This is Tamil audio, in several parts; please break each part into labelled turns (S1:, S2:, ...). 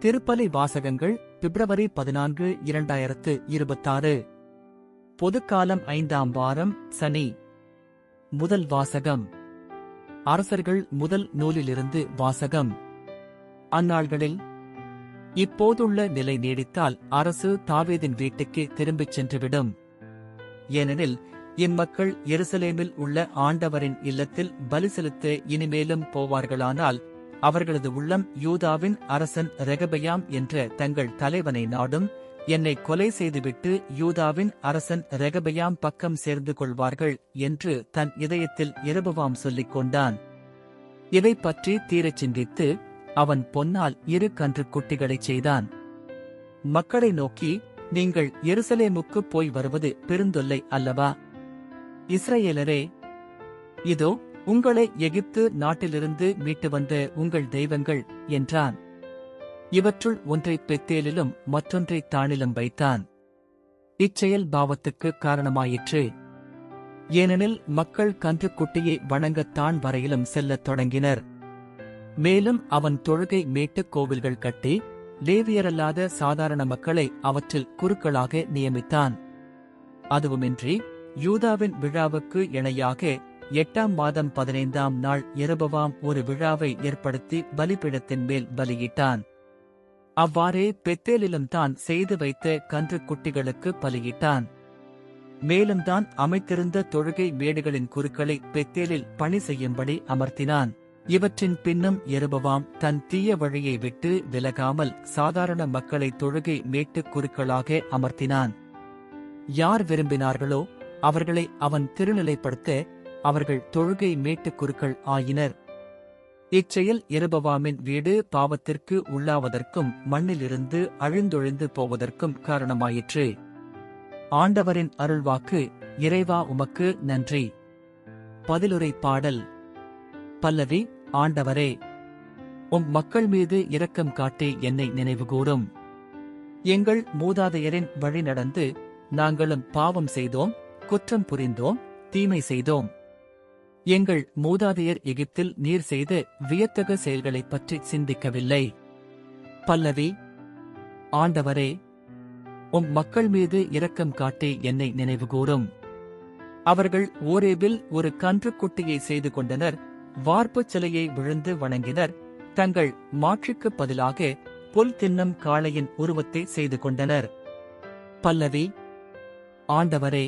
S1: திருப்பலி வாசகங்கள் பிப்ரவரி 14 2026 பொதுக்காலம் 5ஆம் வாரம் சனி. முதல் வாசகம் அரசர்கள் முதல் நூலிலிருந்து வாசகம். அந்நாள்களில் இப்போதுள்ள நிலை நீடித்தால் அரசு தாவீதின் வீட்டுக்கு திரும்பிச் சென்றுவிடும். ஏனெனில் இம்மக்கள் எருசலேமில் உள்ள ஆண்டவரின் இல்லத்தில் பலி செலுத்த இனிமேலும் போவார்களானால் அவர்களது உள்ளம் யூதாவின் அரசன் ரெகபெயாம் என்ற தங்கள் தலைவனை நாடும். என்னை கொலை செய்துவிட்டு யூதாவின் அரசன் ரெகபெயாம் பக்கம் சேர்ந்து கொள்வார்கள் என்று தன் இதயத்தில் யெரொபெயாம் சொல்லிக் கொண்டான். இதை பற்றி தீரச் சிந்தித்து அவன் பொன்னால் 2 கன்றுக்குட்டிகளைச் செய்தான். மக்களை நோக்கி, நீங்கள் எருசலேமுக்குப் போய் வருவது பெருந்தொல்லை அல்லவா? இஸ்ரவேலரே, இதோ உங்களை எகிப்து நாட்டிலிருந்து மீட்டு வந்த உங்கள் தெய்வங்கள் என்றான். இவற்றுள் ஒன்றை பெத்தேலிலும் மற்றொன்றை தாணிலும் வைத்தான். இச்செயல் பாவத்துக்கு காரணமாயிற்று. ஏனெனில் மக்கள் கன்றுக்குட்டியை வணங்கத்தான் வரையிலும் செல்லத் தொடங்கினர். மேலும் அவன் தொழுகை மேட்டுக் கோவில்கள் கட்டி லேவியரல்லாத சாதாரண மக்களை அவற்றில் குருக்களாக நியமித்தான். அதுவுமின்றி யூதாவின் விழாவுக்கு இணையாக 8ஆம் மாதம் 15ஆம் நாள் யெரொபெயாம் ஒரு விழாவை ஏற்படுத்தி பலிபீடத்தின் மேல் பலியிட்டான். அவ்வாறே பெத்தேலிலும் தான் செய்து வைத்த கன்றுக்குட்டிகளுக்கு பலியிட்டான். மேலும் தான் அமைத்திருந்த தொழுகை மேடுகளின் குருக்களை பெத்தேலில் பணி செய்யும்படி அமர்த்தினான். இவற்றின் பின்னும் யெரொபெயாம் தன் தீய வழியை விட்டு விலகாமல் சாதாரண மக்களை தொழுகை மேட்டுக் குருக்களாக அமர்த்தினான். யார் விரும்பினார்களோ அவர்களை அவன் திருநிலைப்படுத்த அவர்கள் தொழுகை மேட்டுக் குருக்கள் ஆயினர். இச்செயல் யெரொபெயாமின் வீடு பாவத்திற்கு உள்ளாவதற்கும் மண்ணிலிருந்து அழிந்தொழிந்து போவதற்கும் காரணமாயிற்று. ஆண்டவரின் அருள்வாக்கு. இறைவா, உமக்கு நன்றி. பதிலுரை பாடல். பல்லவி. ஆண்டவரே, உம் மக்கள் மீது இரக்கம் காட்டி என்னை நினைவுகூரும். எங்கள் மூதாதையரின் வழி நடந்து நாங்களும் பாவம் செய்தோம், குற்றம் புரிந்தோம், தீமை செய்தோம். எங்கள் மூதாதையர் எகிப்தில் நீர் செய்த வியத்தக செயல்களைப் பற்றி சிந்திக்கவில்லை. பல்லவி. ஆண்டவரே, உம் மக்கள் மீது இரக்கம் காட்டி என்னை நினைவுகூரும். அவர்கள் ஓரேபில் ஒரு கன்றுக்குட்டியை செய்து கொண்டனர், வார்ப்புச் சிலையை விழுந்து வணங்கினர். தங்கள் மாட்சிக்குப் பதிலாக புல் தின்னும் காளையின் உருவத்தை செய்து கொண்டனர். பல்லவி. ஆண்டவரே,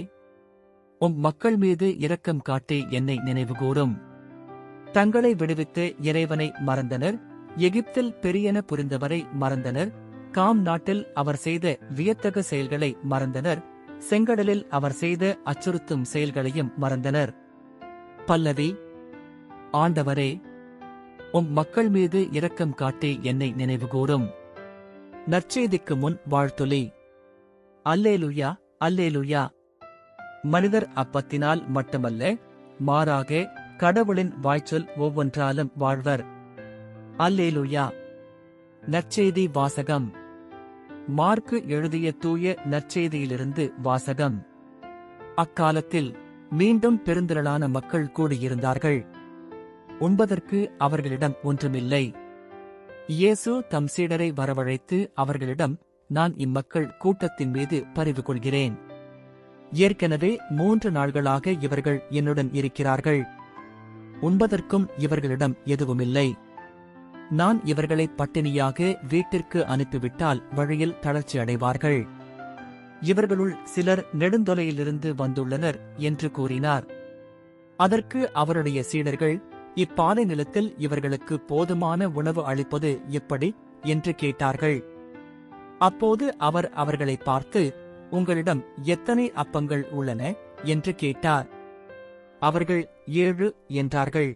S1: உம் மக்கள் மீது இரக்கம் காட்டி என்னை நினைவுகூரும். தங்களை விடுவித்த இறைவனை மறந்தனர், எகிப்தில் பெரியன புரிந்தவரை மறந்தனர், காம் நாட்டில் அவர் செய்த வியத்தக செயல்களை மறந்தனர், செங்கடலில் அவர் செய்த அச்சுறுத்தும் செயல்களையும் மறந்தனர். பல்லவி. ஆண்டவரே, உம் மக்கள் மீது இரக்கம் காட்டி என்னை நினைவுகூரும். நற்செய்திக்கு முன் வாழ்த்துளி. அல்லேலுயா, அல்லேலுயா. மனிதர் அப்பத்தினால் மட்டுமல்ல, மாறாக கடவுளின் வாய்ச்சொல் ஒவ்வொன்றாலும் வாழ்வர். அல்லேலுயா. நற்செய்தி வாசகம். மார்க்கு எழுதிய தூய நற்செய்தியிலிருந்து வாசகம். அக்காலத்தில் மீண்டும் பெருந்திரளான மக்கள் கூடியிருந்தார்கள். உண்பதற்கு அவர்களிடம் ஒன்றுமில்லை. இயேசு தம் சீடரை வரவழைத்து அவர்களிடம், நான் இம்மக்கள் கூட்டத்தின் மீது பரிவு கொள்கிறேன். ஏற்கனவே 3 நாள்களாக இவர்கள் என்னுடன் இருக்கிறார்கள். உண்பதற்கும் இவர்களிடம் எதுவுமில்லை. நான் இவர்களை பட்டினியாக வீட்டிற்கு அனுப்பிவிட்டால் வழியில் தளர்ச்சி அடைவார்கள். இவர்களுள் சிலர் நெடுந்தொலையிலிருந்து வந்துள்ளனர் என்று கூறினார். அதற்கு அவருடைய சீடர்கள், இப்பாலை நிலத்தில் இவர்களுக்கு போதுமான உணவு அளிப்பது எப்படி என்று கேட்டார்கள். அப்போது அவர் அவர்களை பார்த்து, உங்களிடம் எத்தனை அப்பங்கள் உள்ளன என்று கேட்டார். அவர்கள் 7 என்றார்கள்.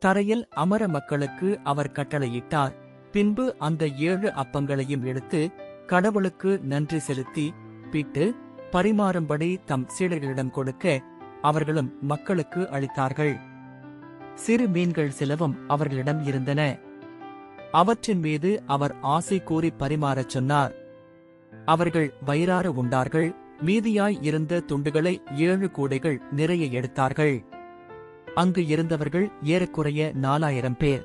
S1: தரையில் அமர மக்களுக்கு அவர் கட்டளையிட்டார். பின்பு அந்த 7 அப்பங்களையும் எடுத்து கடவுளுக்கு நன்றி செலுத்தி பிட்டு பரிமாறும்படி தம் சீடர்களிடம் கொடுக்க அவர்களும் மக்களுக்கு அளித்தார்கள். சிறு மீன்கள் சிலவும் அவர்களிடம் இருந்தன. அவற்றின் மீது அவர் ஆசை கூறி பரிமாறச் சொன்னார். அவர்கள் வயிறார உண்டார்கள். மீதியாய் இருந்த துண்டுகளை 7 கூடைகள் நிறைய எடுத்தார்கள். அங்கு இருந்தவர்கள் ஏறக்குறைய 4000 பேர்.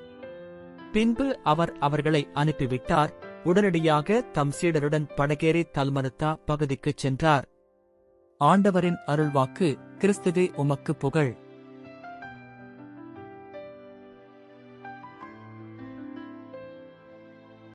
S1: பின்பு அவர் அவர்களை அனுப்பிவிட்டார். உடனடியாக தம் சீடருடன் படகேறி தல்மனத்தா பகுதிக்குச் சென்றார். ஆண்டவரின் அருள்வாக்கு. கிறிஸ்துவே உமக்கு புகழ்.